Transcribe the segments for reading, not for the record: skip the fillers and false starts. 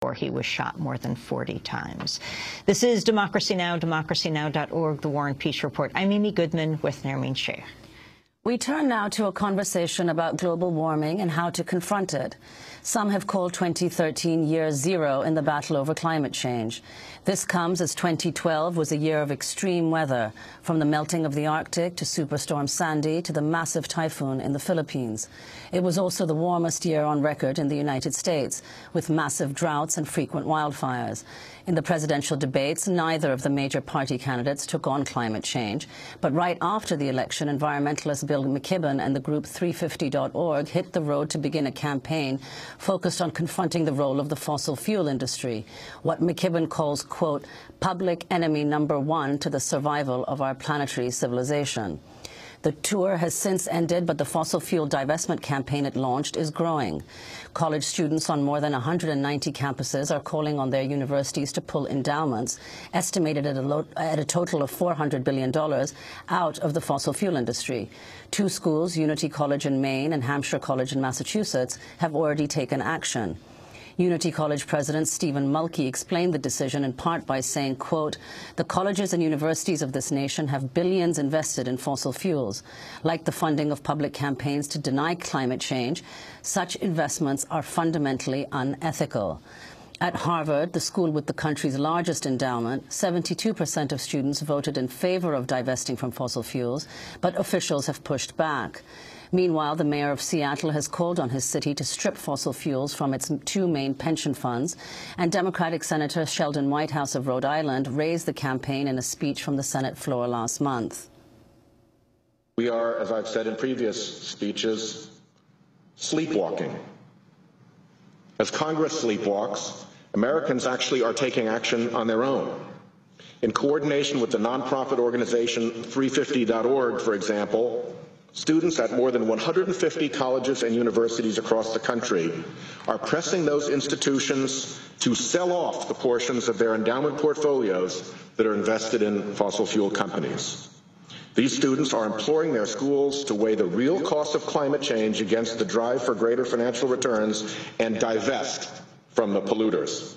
before he was shot more than 40 times. This is Democracy Now!, democracynow.org, The War and Peace Report. I'm Amy Goodman with Nermeen Sheikh. We turn now to a conversation about global warming and how to confront it. Some have called 2013 year zero in the battle over climate change. This comes as 2012 was a year of extreme weather, from the melting of the Arctic to Superstorm Sandy to the massive typhoon in the Philippines. It was also the warmest year on record in the United States, with massive droughts and frequent wildfires. In the presidential debates, neither of the major party candidates took on climate change. But right after the election, environmentalist Bill McKibben and the group 350.org hit the road to begin a campaign focused on confronting the role of the fossil fuel industry, what McKibben calls, quote, public enemy number one to the survival of our planetary civilization. The tour has since ended, but the fossil fuel divestment campaign it launched is growing. College students on more than 190 campuses are calling on their universities to pull endowments, estimated at a total of $400 billion, out of the fossil fuel industry. Two schools, Unity College in Maine and Hampshire College in Massachusetts, have already taken action. Unity College President Stephen Mulkey explained the decision in part by saying, quote, the colleges and universities of this nation have billions invested in fossil fuels. Like the funding of public campaigns to deny climate change, such investments are fundamentally unethical. At Harvard, the school with the country's largest endowment, 72% of students voted in favor of divesting from fossil fuels, but officials have pushed back. Meanwhile, the mayor of Seattle has called on his city to strip fossil fuels from its two main pension funds, and Democratic Senator Sheldon Whitehouse of Rhode Island raised the campaign in a speech from the Senate floor last month. We are, as I've said in previous speeches, sleepwalking. As Congress sleepwalks, Americans actually are taking action on their own. In coordination with the nonprofit organization 350.org, for example, students at more than 150 colleges and universities across the country are pressing those institutions to sell off the portions of their endowment portfolios that are invested in fossil fuel companies. These students are imploring their schools to weigh the real cost of climate change against the drive for greater financial returns and divest from the polluters.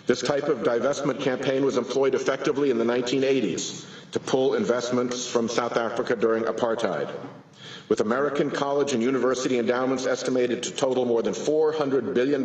This type of divestment campaign was employed effectively in the 1980s to pull investments from South Africa during apartheid. With American college and university endowments estimated to total more than $400 billion,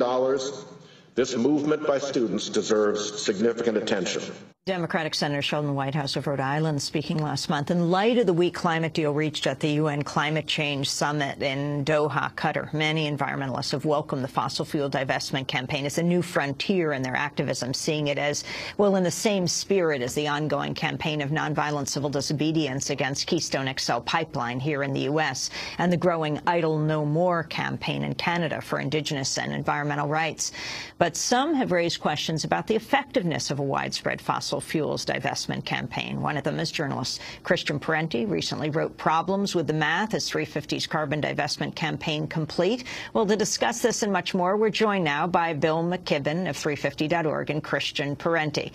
this movement by students deserves significant attention. Democratic Senator Sheldon Whitehouse of Rhode Island speaking last month in light of the weak climate deal reached at the UN Climate Change Summit in Doha, Qatar. Many environmentalists have welcomed the fossil fuel divestment campaign as a new frontier in their activism, seeing it as, well, in the same spirit as the ongoing campaign of nonviolent civil disobedience against Keystone XL pipeline here in the U.S. and the growing Idle No More campaign in Canada for Indigenous and environmental rights. But some have raised questions about the effectiveness of a widespread fossil fuels divestment campaign. One of them is journalist Christian Parenti. Recently wrote problems with the math. Is 350's carbon divestment campaign complete? Well, to discuss this and much more, we're joined now by Bill McKibben of 350.org and Christian Parenti.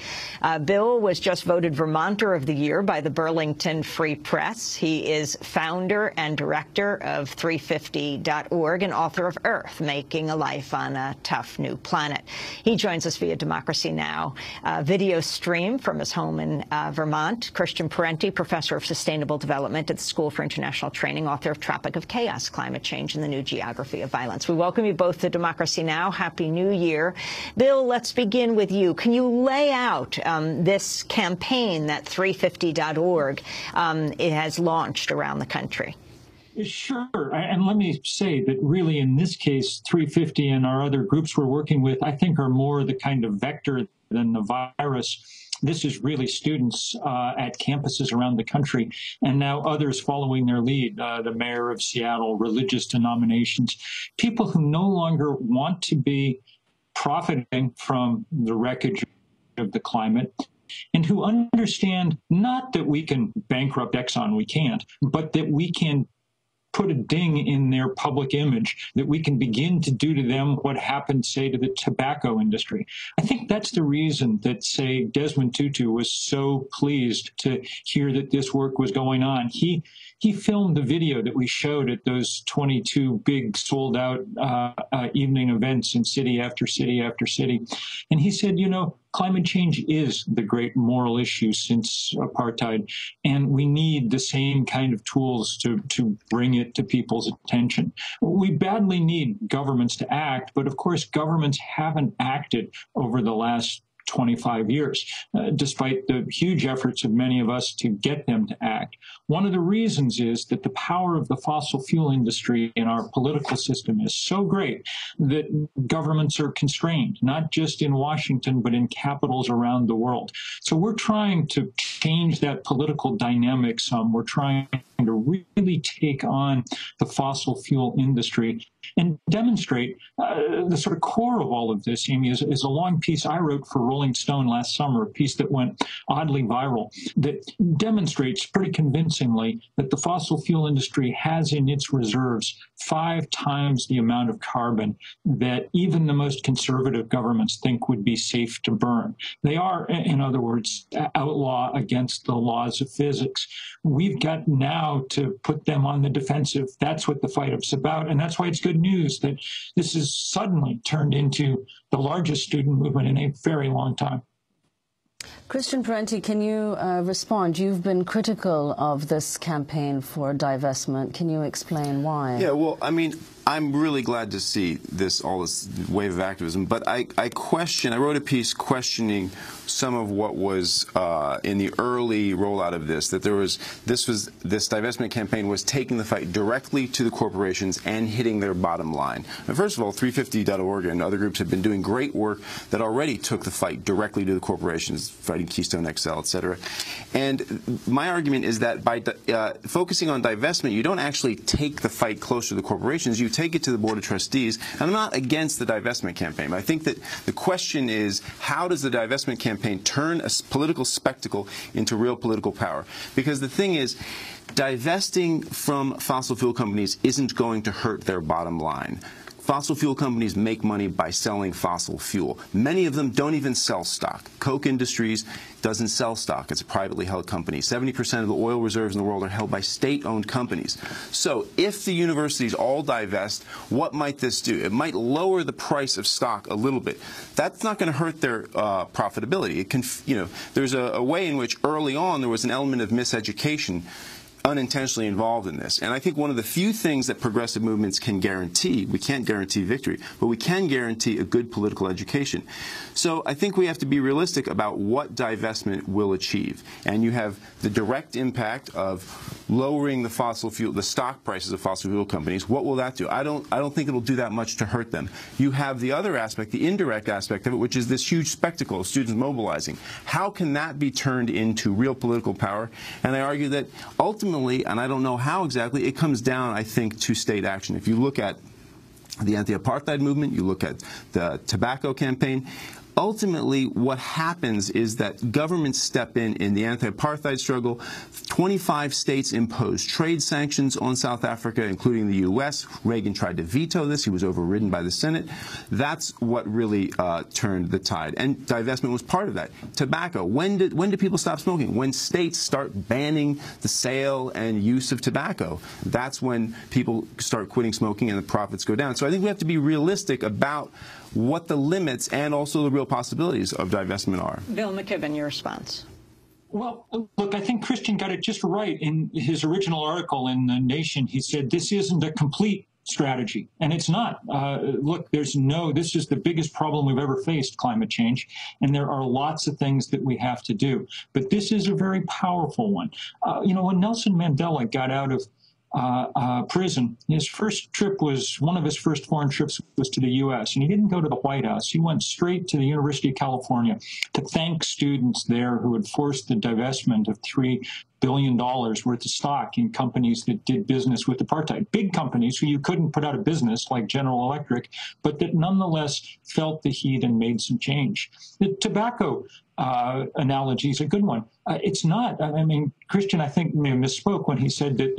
Bill was just voted Vermonter of the Year by the Burlington Free Press. He is founder and director of 350.org and author of Earth, Making a Life on a Tough New Planet. He joins us via Democracy Now! Video stream from his home in Vermont. Christian Parenti, professor of sustainable development at the School for International Training, author of Tropic of Chaos, Climate Change and the New Geography of Violence. We welcome you both to Democracy Now! Happy New Year. Bill, let's begin with you. Can you lay out this campaign that 350.org it has launched around the country? Sure. And let me say that really in this case, 350 and our other groups we're working with, I think are more the kind of vector than the virus. This is really students at campuses around the country, and now others following their lead, the mayor of Seattle, religious denominations, people who no longer want to be profiting from the wreckage of the climate, and who understand not that we can bankrupt Exxon, we can't, but that we can put a ding in their public image, that we can begin to do to them what happened, say, to the tobacco industry. I think that's the reason that, say, Desmond Tutu was so pleased to hear that this work was going on. He filmed the video that we showed at those 22 big sold-out evening events in city after city after city. And he said, you know, climate change is the great moral issue since apartheid, and we need the same kind of tools to bring it to people's attention. We badly need governments to act, but of course governments haven't acted over the last 25 years, despite the huge efforts of many of us to get them to act. One of the reasons is that the power of the fossil fuel industry in our political system is so great that governments are constrained, not just in Washington, but in capitals around the world. So we're trying to change that political dynamic some. We're trying to really take on the fossil fuel industry and demonstrate the sort of core of all of this, Amy, is a long piece I wrote for Rolling Stone last summer, a piece that went oddly viral, that demonstrates pretty convincingly that the fossil fuel industry has in its reserves 5 times the amount of carbon that even the most conservative governments think would be safe to burn. They are, in other words, outlaw against the laws of physics. We've got now to put them on the defensive. That's what the fight is about, and that's why it's good news that this has suddenly turned into the largest student movement in a very long time. Christian Parenti, can you respond? You've been critical of this campaign for divestment. Can you explain why? Yeah, well, I mean, I'm really glad to see all this wave of activism, but I wrote a piece questioning some of what was in the early rollout of this, that this divestment campaign was taking the fight directly to the corporations and hitting their bottom line. And first of all, 350.org and other groups have been doing great work that already took the fight directly to the corporations, fighting Keystone XL, et cetera. And my argument is that by focusing on divestment, you don't actually take the fight closer to the corporations. You take it to the Board of Trustees. And I'm not against the divestment campaign. I think that the question is, how does the divestment campaign turn a political spectacle into real political power? Because the thing is, divesting from fossil fuel companies isn't going to hurt their bottom line. Fossil fuel companies make money by selling fossil fuel. Many of them don't even sell stock. Koch Industries doesn't sell stock. It's a privately held company. 70% of the oil reserves in the world are held by state-owned companies. So if the universities all divest, what might this do? It might lower the price of stock a little bit. That's not going to hurt their profitability. It can, there's a way in which early on there was an element of miseducation unintentionally involved in this. And I think one of the few things that progressive movements can guarantee, we can't guarantee victory, but we can guarantee a good political education. So I think we have to be realistic about what divestment will achieve. And you have the direct impact of lowering the stock prices of fossil fuel companies. What will that do? I don't think it'll do that much to hurt them. You have the other aspect, the indirect aspect of it, which is this huge spectacle of students mobilizing. How can that be turned into real political power? And I argue that ultimately, and I don't know how exactly, it comes down, I think, to state action. If you look at the anti-apartheid movement, you look at the tobacco campaign, ultimately, what happens is that governments step in the anti-apartheid struggle. 25 states imposed trade sanctions on South Africa, including the U.S. Reagan tried to veto this. He was overridden by the Senate. That's what really turned the tide. And divestment was part of that. Tobacco. When did people stop smoking? When states start banning the sale and use of tobacco. That's when people start quitting smoking and the profits go down. So I think we have to be realistic about what the limits and also the real possibilities of divestment are. Bill McKibben, your response. Well, look, I think Christian got it just right. In his original article in The Nation, he said this isn't a complete strategy, and it's not. Look, this is the biggest problem we've ever faced, climate change, and there are lots of things that we have to do. But this is a very powerful one. When Nelson Mandela got out of prison, his first trip one of his first foreign trips was to the U.S., and he didn't go to the White House. He went straight to the University of California to thank students there who had forced the divestment of 3 billion worth of stock in companies that did business with apartheid. Big companies who you couldn't put out of business, like General Electric, but that nonetheless felt the heat and made some change. The tobacco analogy is a good one. It's not. I mean, Christian, I think, may have misspoke when he said that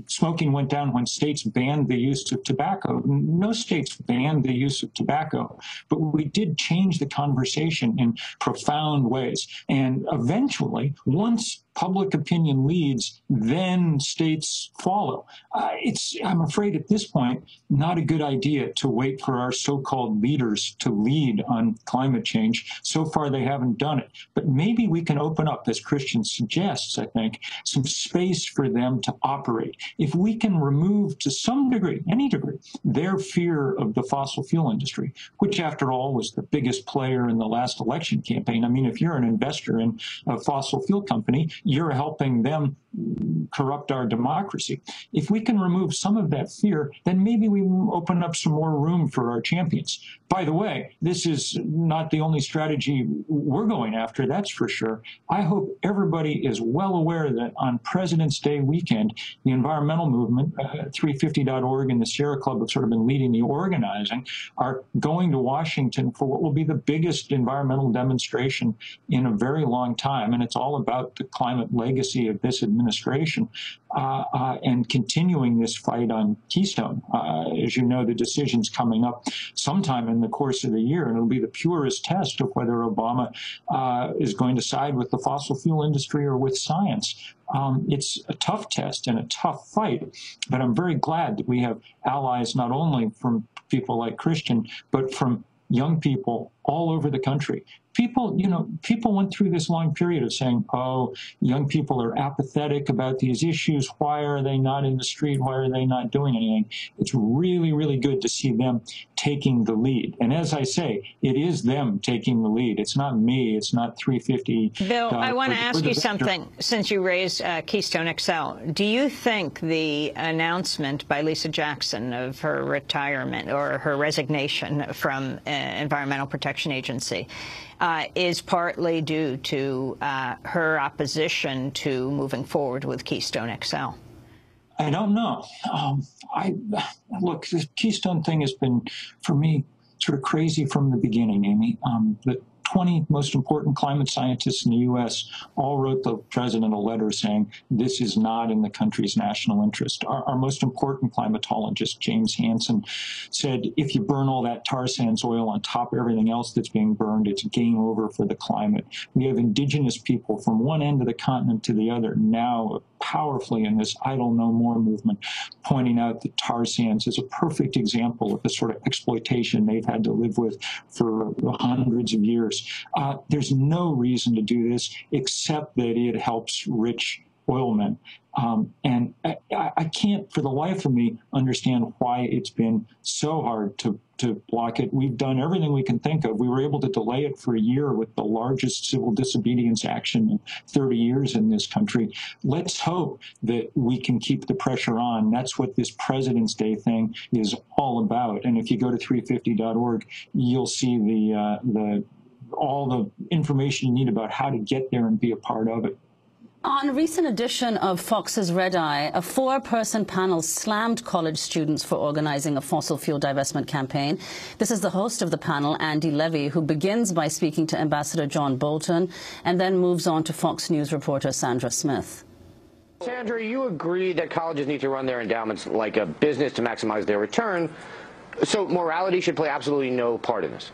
smoking went down when states banned the use of tobacco. No states banned the use of tobacco, but we did change the conversation in profound ways. And eventually, once public opinion leads, then states follow. I'm afraid at this point, not a good idea to wait for our so-called leaders to lead on climate change. So far, they haven't done it. But maybe we can open up, as Christian suggests, I think, some space for them to operate. If we can remove to some degree, any degree, their fear of the fossil fuel industry, which after all was the biggest player in the last election campaign. I mean, if you're an investor in a fossil fuel company, you're helping them corrupt our democracy. If we can remove some of that fear, then maybe we open up some more room for our champions. By the way, this is not the only strategy we're going after, that's for sure. I hope everybody is well aware that on President's Day weekend, the environmental movement, 350.org and the Sierra Club have sort of been leading the organizing, are going to Washington for what will be the biggest environmental demonstration in a very long time. And it's all about the climate legacy of this administration and continuing this fight on Keystone. As you know, the decision's coming up sometime in the course of the year, and it'll be the purest test of whether Obama is going to side with the fossil fuel industry or with science. It's a tough test and a tough fight, but I'm very glad that we have allies not only from people like Christian, but from young people all over the country. People went through this long period of saying, oh, young people are apathetic about these issues. Why are they not in the street? Why are they not doing anything? It's really, really good to see them taking the lead. And as I say, it is them taking the lead. It's not me. It's not 350. Bill, I want to ask you something, since you raised Keystone XL. Do you think the announcement by Lisa Jackson of her retirement or her resignation from Environmental Protection Agency is partly due to her opposition to moving forward with Keystone XL? I don't know. Look, the Keystone thing has been, for me, sort of crazy from the beginning, Amy. The 20 most important climate scientists in the U.S. all wrote the president a letter saying this is not in the country's national interest. Our most important climatologist, James Hansen, said if you burn all that tar sands oil on top of everything else that's being burned, it's game over for the climate. We have indigenous people from one end of the continent to the other now powerfully in this Idle No More movement, pointing out that tar sands is a perfect example of the sort of exploitation they've had to live with for hundreds of years. There's no reason to do this except that it helps rich oilmen. And I can't, for the life of me, understand why it's been so hard to block it. We've done everything we can think of. We were able to delay it for a year with the largest civil disobedience action in 30 years in this country. Let's hope that we can keep the pressure on. That's what this President's Day thing is all about. And if you go to 350.org, you'll see all the information you need about how to get there and be a part of it. On a recent edition of Fox's Red Eye, a 4-person panel slammed college students for organizing a fossil fuel divestment campaign. This is the host of the panel, Andy Levy, who begins by speaking to Ambassador John Bolton and then moves on to Fox News reporter Sandra Smith. Sandra, you agree that colleges need to run their endowments like a business to maximize their return, so morality should play absolutely no part in this.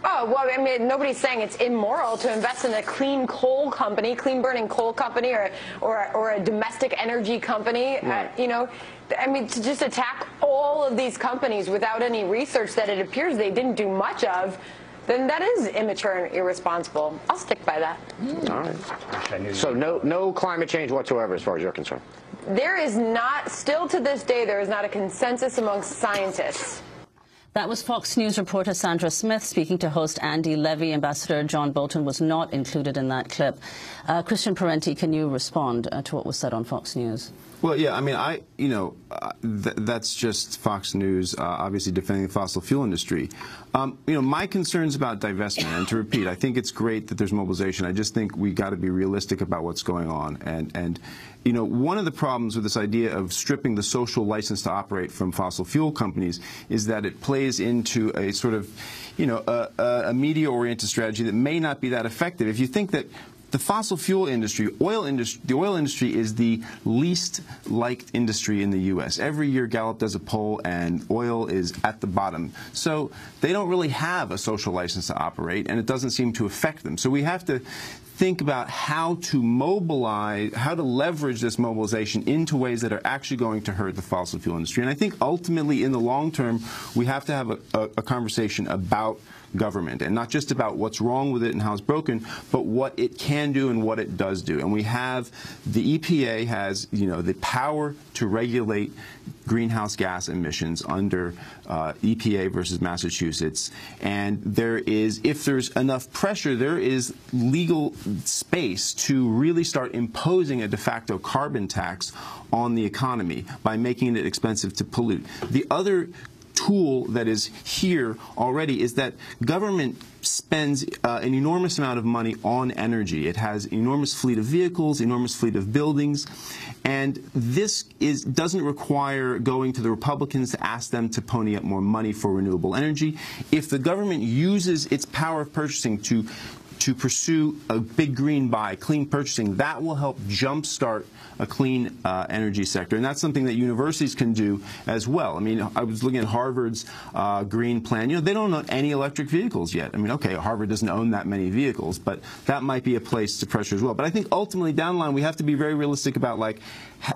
Oh, well, I mean, nobody's saying it's immoral to invest in a clean coal company, clean-burning coal company, or a domestic energy company. Right. You know, I mean, to just attack all of these companies without any research that it appears they didn't do much of, then that is immature and irresponsible. I'll stick by that. All right. So no climate change whatsoever as far as you're concerned? There is not, still to this day, there is not a consensus amongst scientists. That was Fox News reporter Sandra Smith speaking to host Andy Levy. Ambassador John Bolton was not included in that clip. Christian Parenti, can you respond to what was said on Fox News? Well, yeah, I mean, that's just Fox News, obviously defending the fossil fuel industry. My concerns about divestment, and to repeat, I think it's great that there's mobilization. I just think we got to be realistic about what's going on. And one of the problems with this idea of stripping the social license to operate from fossil fuel companies is that it plays into a sort of, a media-oriented strategy that may not be that effective. If you think that the fossil fuel industry, the oil industry is the least liked industry in the U.S. Every year Gallup does a poll and oil is at the bottom. So they don't really have a social license to operate, and it doesn't seem to affect them. So we have to think about how to mobilize, how to leverage this mobilization into ways that are actually going to hurt the fossil fuel industry. And I think ultimately in the long term, we have to have a conversation about government, and not just about what's wrong with it and how it's broken, but what it can do and what it does do. And we have, the EPA has, the power to regulate greenhouse gas emissions under EPA versus Massachusetts. And there is, if there's enough pressure, there is legal space to really start imposing a de facto carbon tax on the economy by making it expensive to pollute. The other tool that is here already is that government spends an enormous amount of money on energy. It has an enormous fleet of vehicles, enormous fleet of buildings, and this doesn't require going to the Republicans to ask them to pony up more money for renewable energy. If the government uses its power of purchasing to pursue a big green buy, clean purchasing, that will help jumpstart a clean energy sector. And that's something that universities can do as well. I mean, I was looking at Harvard's green plan. They don't own any electric vehicles yet. I mean, okay, Harvard doesn't own that many vehicles, but that might be a place to pressure as well. But I think ultimately down the line, we have to be very realistic about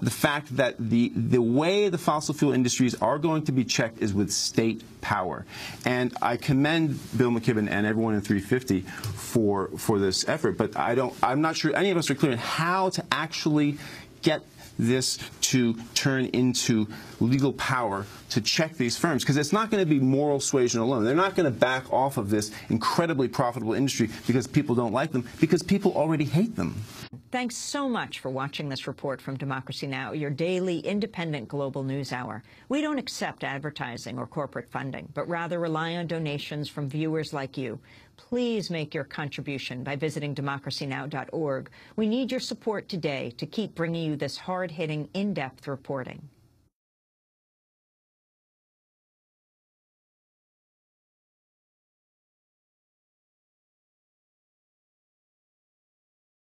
the fact that the way the fossil fuel industries are going to be checked is with state power. And I commend Bill McKibben and everyone in 350 for this effort, but I'm not sure any of us are clear on how to actually get this to turn into legal power to check these firms, because it's not going to be moral suasion alone. They're not going to back off of this incredibly profitable industry because people don't like them, because people already hate them. Thanks so much for watching this report from Democracy Now!, your daily independent global news hour. We don't accept advertising or corporate funding, but rather rely on donations from viewers like you. Please make your contribution by visiting democracynow.org. We need your support today to keep bringing you this hard-hitting, in-depth reporting.